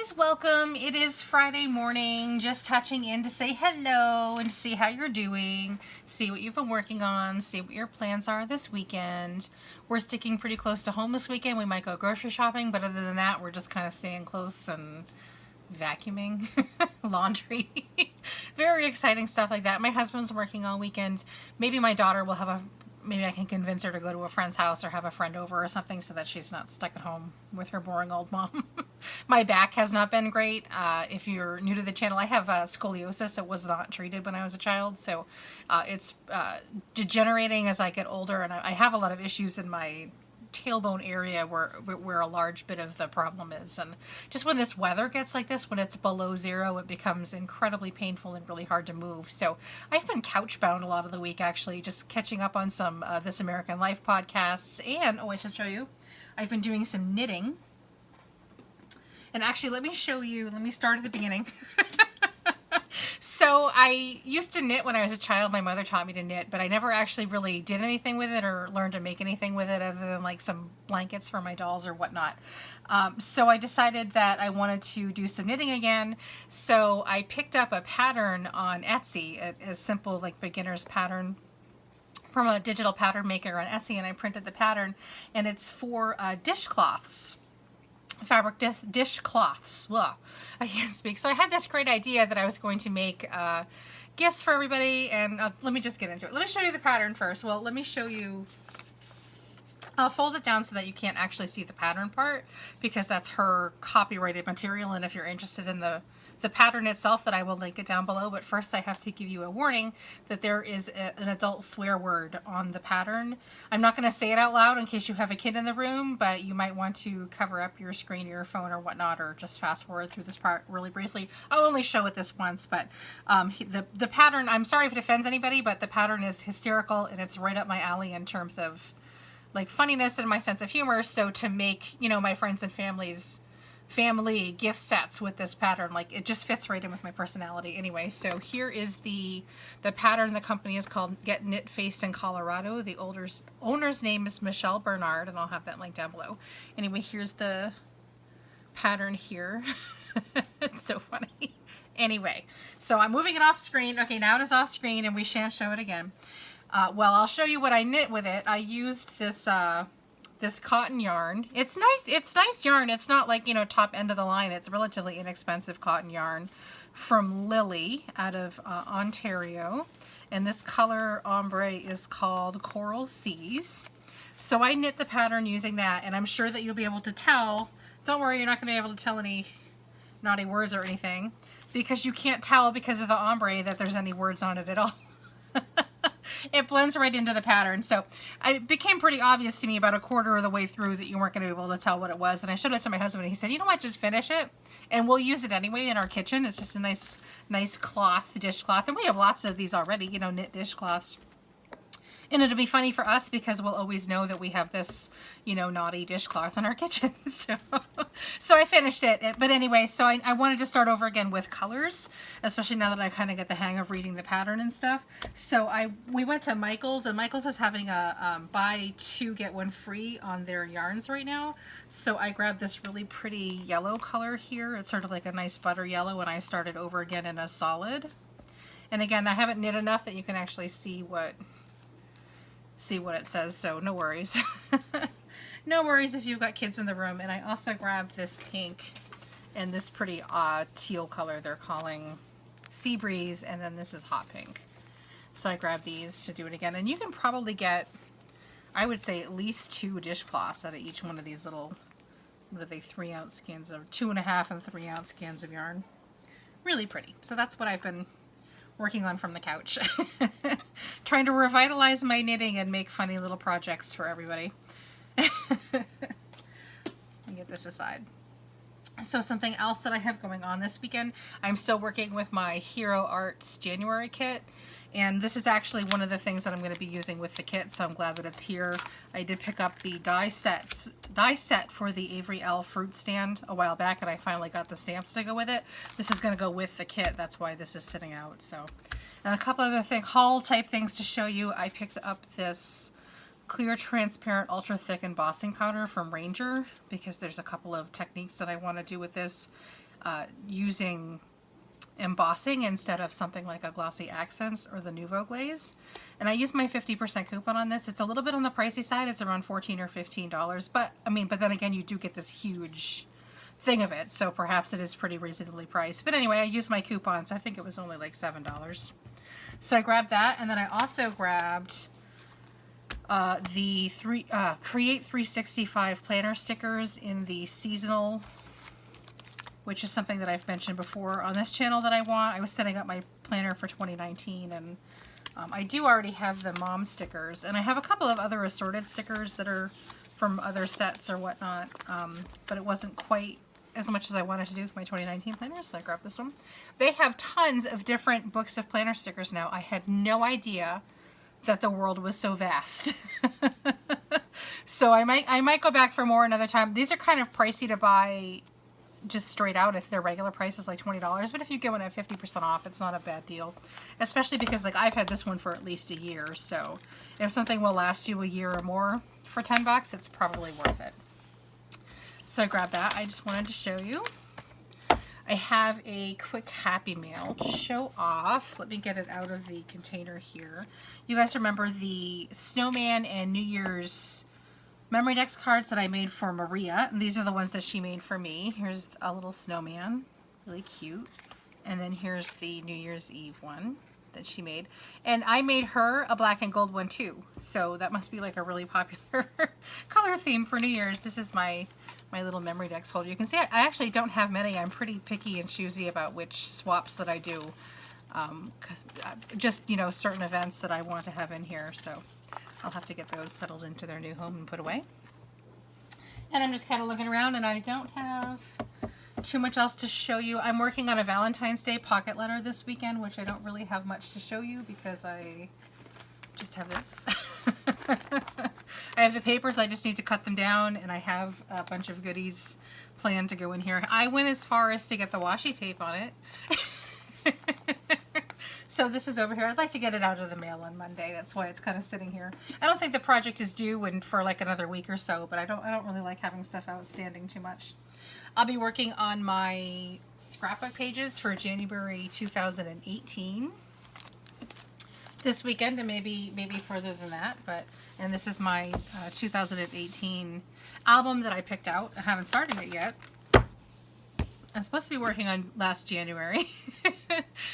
guys, welcome. It is Friday morning, just touching in to say hello and to see how you're doing, see what you've been working on, see what your plans are this weekend. We're sticking pretty close to home this weekend. We might go grocery shopping, but other than that, we're just kind of staying close and vacuuming, laundry, very exciting stuff like that. My husband's working all weekend. Maybe my daughter will have maybe I can convince her to go to a friend's house or have a friend over or something so that she's not stuck at home with her boring old mom. My back has not been great. If you're new to the channel, I have scoliosis. It was not treated when I was a child, so it's degenerating as I get older, and I have a lot of issues in my tailbone area where a large bit of the problem is. And just when this weather gets like this, when it's below zero, it becomes incredibly painful and really hard to move. So I've been couch bound a lot of the week, actually, just catching up on some This American Life podcasts. And I should show you, I've been doing some knitting. And actually, let me show you, let me start at the beginning. So I used to knit when I was a child. My mother taught me to knit, but I never actually really did anything with it or learned to make anything with it other than like some blankets for my dolls or whatnot. So I decided that I wanted to do some knitting again. So I picked up a pattern on Etsy, a simple like beginner's pattern from a digital pattern maker on Etsy, and I printed the pattern, and it's for dishcloths. Fabric dishcloths. Well, I can't speak. So I had this great idea that I was going to make gifts for everybody, and let me just get into it. Let me show you the pattern first. Well, let me show you. I'll fold it down so that you can't actually see the pattern part, because that's her copyrighted material, and if you're interested in the pattern itself, that I will link it down below. But first I have to give you a warning that there is an adult swear word on the pattern. I'm not going to say it out loud in case you have a kid in the room, but you might want to cover up your screen or your phone or whatnot, or just fast forward through this part really briefly. I'll only show it this once, but the pattern, I'm sorry if it offends anybody, but the pattern is hysterical and it's right up my alley in terms of like funniness and my sense of humor. So to make, you know, my friends and family gift sets with this pattern, like it just fits right in with my personality. Anyway, so here is the pattern. The company is called Get Knit Faced in Colorado. The owner's name is Michelle Bernard, and I'll have that link down below. Anyway, here's the pattern here. It's so funny. Anyway, so I'm moving it off screen. Okay, now it is off screen and we shan't show it again. Well, I'll show you what I knit with it. I used this this cotton yarn. It's nice yarn. It's not like, you know, top end of the line. It's relatively inexpensive cotton yarn from Lily out of Ontario. And this color ombre is called Coral Seas. So I knit the pattern using that, and I'm sure that you'll be able to tell. Don't worry, you're not going to be able to tell any naughty words or anything, because you can't tell because of the ombre that there's any words on it at all. It blends right into the pattern. So it became pretty obvious to me about a quarter of the way through that you weren't going to be able to tell what it was. And I showed it to my husband, and he said, you know what, just finish it and we'll use it anyway in our kitchen. It's just a nice cloth, dishcloth. And we have lots of these already, you know, knit dishcloths. And it'll be funny for us because we'll always know that we have this, you know, naughty dishcloth in our kitchen. So I finished it. But anyway, so I wanted to start over again with colors, especially now that I kind of get the hang of reading the pattern and stuff. So we went to Michael's, and Michael's is having a buy two get one free on their yarns right now. So I grabbed this really pretty yellow color here. It's sort of like a nice butter yellow, and I started over again in a solid. And again, I haven't knit enough that you can actually see what it says, so no worries. No worries if you've got kids in the room. And I also grabbed this pink and this pretty teal color they're calling Sea Breeze, and then this is hot pink. So I grabbed these to do it again. And you can probably get, I would say, at least 2 dishcloths out of each one of these little, what are they, 3-ounce skins of 2.5 and 3-ounce skins of yarn. Really pretty. So that's what I've been working on from the couch. Trying to revitalize my knitting and make funny little projects for everybody. Let me get this aside. So something else that I have going on this weekend, I'm still working with my Hero Arts January kit, and this is actually one of the things that I'm going to be using with the kit, so I'm glad that it's here. I did pick up the die set for the Avery Elle fruit stand a while back, and I finally got the stamps to go with it. This is going to go with the kit, that's why this is sitting out. So, and a couple other haul type things to show you. I picked up this clear transparent ultra thick embossing powder from Ranger, because there's a couple of techniques that I want to do with this. using embossing instead of something like a glossy accents or the Nouveau glaze. And I used my 50% coupon on this. It's a little bit on the pricey side. It's around $14 or $15, but I mean, but then again, you do get this huge thing of it, so perhaps it is pretty reasonably priced. But anyway, I used my coupons. I think it was only like $7. So I grabbed that, and then I also grabbed the Create 365 planner stickers in the seasonal, which is something that I've mentioned before on this channel that I want. I was setting up my planner for 2019, and I do already have the mom stickers, and I have a couple of other assorted stickers that are from other sets or whatnot, but it wasn't quite as much as I wanted to do with my 2019 planner, so I grabbed this one. They have tons of different books of planner stickers now. I had no idea that the world was so vast. So I might go back for more another time. These are kind of pricey to buy just straight out if their regular price is like $20, but if you get one at 50% off, it's not a bad deal. Especially because like I've had this one for at least a year, so if something will last you a year or more for 10 bucks, it's probably worth it. So I grabbed that. I just wanted to show you. I have a quick Happy Mail to show off. Let me get it out of the container here. You guys remember the Snowman and New Year's Memory Decks cards that I made for Maria, and these are the ones that she made for me. Here's a little snowman, really cute. And then here's the New Year's Eve one that she made. And I made her a black and gold one too. So that must be like a really popular color theme for New Year's. This is my little Memory Decks holder. You can see I actually don't have many. I'm pretty picky and choosy about which swaps that I do. Just, you know, certain events that I want to have in here. So I'll have to get those settled into their new home and put away. And I'm just kind of looking around, and I don't have too much else to show you. I'm working on a Valentine's Day pocket letter this weekend, which I don't really have much to show you because I just have this. I have the papers, I just need to cut them down, and I have a bunch of goodies planned to go in here. I went as far as to get the washi tape on it. So this is over here. I'd like to get it out of the mail on Monday. That's why it's kind of sitting here. I don't think the project is due for like another week or so, but I don't really like having stuff outstanding too much. I'll be working on my scrapbook pages for January 2018 this weekend, and maybe further than that. And this is my 2018 album that I picked out. I haven't started it yet. I'm supposed to be working on last January,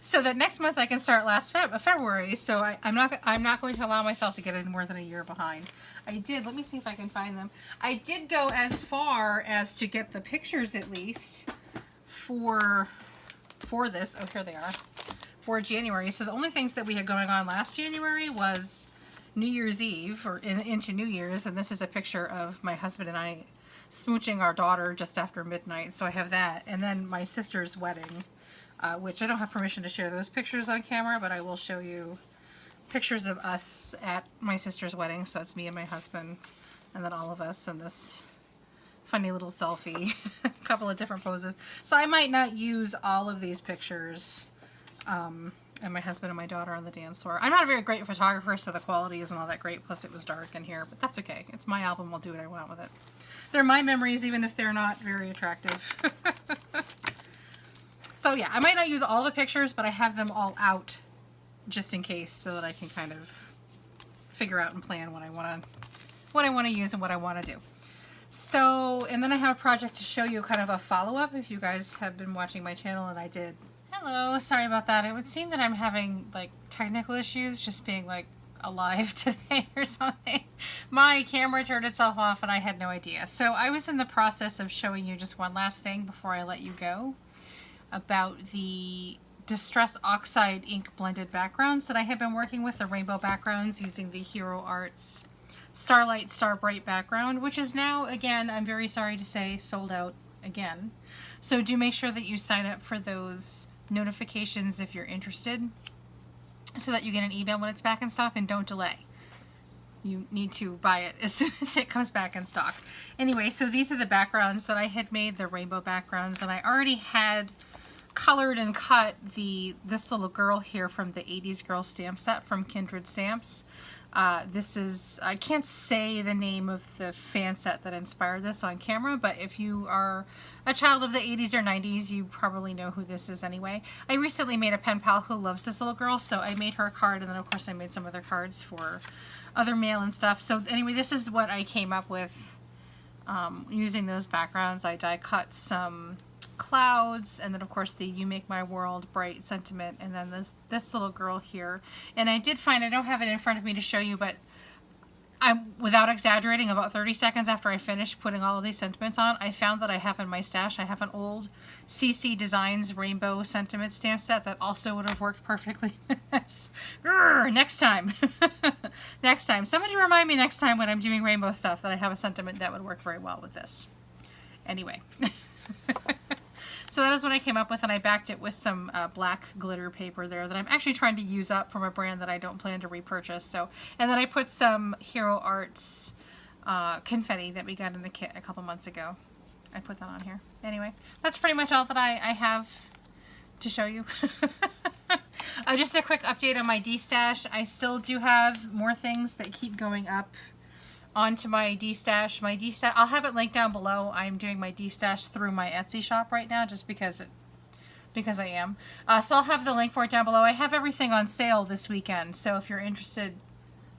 so that next month I can start last February. So I'm not going to allow myself to get in more than a year behind. I did. Let me see if I can find them. I did go as far as to get the pictures at least for this. Oh, here they are for January. So the only things that we had going on last January was New Year's Eve or into New Year's, and this is a picture of my husband and I smooching our daughter just after midnight, so I have that. And then my sister's wedding, which I don't have permission to share those pictures on camera, but I will show you pictures of us at my sister's wedding. So it's me and my husband, and then all of us in this funny little selfie, a couple of different poses. So I might not use all of these pictures, and my husband and my daughter on the dance floor. I'm not a very great photographer, so the quality isn't all that great, plus it was dark in here, but that's okay. It's my album, I'll do what I want with it. They're my memories, even if they're not very attractive. So yeah, I might not use all the pictures, but I have them all out just in case, so that I can kind of figure out and plan what I want to use and what I want to do. So, and then I have a project to show you, kind of a follow-up, if you guys have been watching my channel, and I did. Hello, sorry about that. It would seem that I'm having like technical issues, just being like alive today or something. My camera turned itself off and I had no idea. So I was in the process of showing you just one last thing before I let you go about the Distress Oxide ink blended backgrounds that I have been working with, the rainbow backgrounds using the Hero Arts Starlight Starbright background, which is now, again, I'm very sorry to say, sold out again. So do make sure that you sign up for those notifications if you're interested, so that you get an email when it's back in stock, and don't delay. You need to buy it as soon as it comes back in stock. Anyway, so these are the backgrounds that I had made, the rainbow backgrounds, and I already had colored and cut this little girl here from the 80s Girl stamp set from Kindred Stamps. This is, I can't say the name of the fan set that inspired this on camera, but if you are a child of the 80s or 90s, you probably know who this is anyway. I recently made a pen pal who loves this little girl, so I made her a card, and then of course I made some other cards for other mail and stuff. So anyway, this is what I came up with using those backgrounds. I die cut some clouds, and then of course the "You Make My World" bright sentiment, and then this little girl here. And I did find, I don't have it in front of me to show you, but I'm, without exaggerating, about 30 seconds after I finished putting all of these sentiments on, I found that I have in my stash, I have an old CC Designs rainbow sentiment stamp set that also would have worked perfectly with this. Grr, next time. Next time. Somebody remind me next time when I'm doing rainbow stuff that I have a sentiment that would work very well with this. Anyway. So that is what I came up with, and I backed it with some black glitter paper there that I'm actually trying to use up from a brand that I don't plan to repurchase. So, and then I put some Hero Arts confetti that we got in the kit a couple months ago. I put that on here. Anyway, that's pretty much all that I have to show you. Just a quick update on my Destash. I still do have more things that keep going up onto my Destash. My Destash, I'll have it linked down below. I'm doing my Destash through my Etsy shop right now, just because I am. So I'll have the link for it down below. I have everything on sale this weekend, so if you're interested,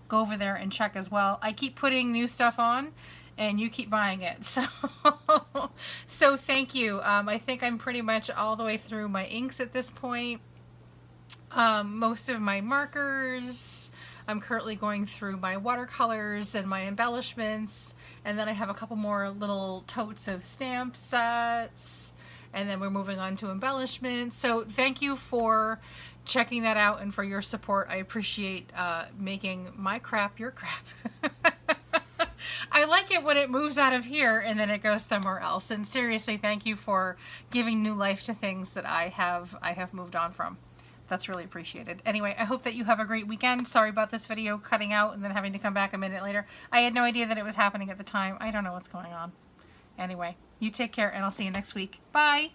go over there and check as well. I keep putting new stuff on, and you keep buying it. So thank you. I think I'm pretty much all the way through my inks at this point. Most of my markers. I'm currently going through my watercolors and my embellishments, and then I have a couple more little totes of stamp sets, and then we're moving on to embellishments. So thank you for checking that out and for your support. I appreciate making my crap your crap. I like it when it moves out of here and then it goes somewhere else. And seriously, thank you for giving new life to things that I have moved on from. That's really appreciated. Anyway, I hope that you have a great weekend. Sorry about this video cutting out and then having to come back a minute later. I had no idea that it was happening at the time. I don't know what's going on. Anyway, you take care, and I'll see you next week. Bye!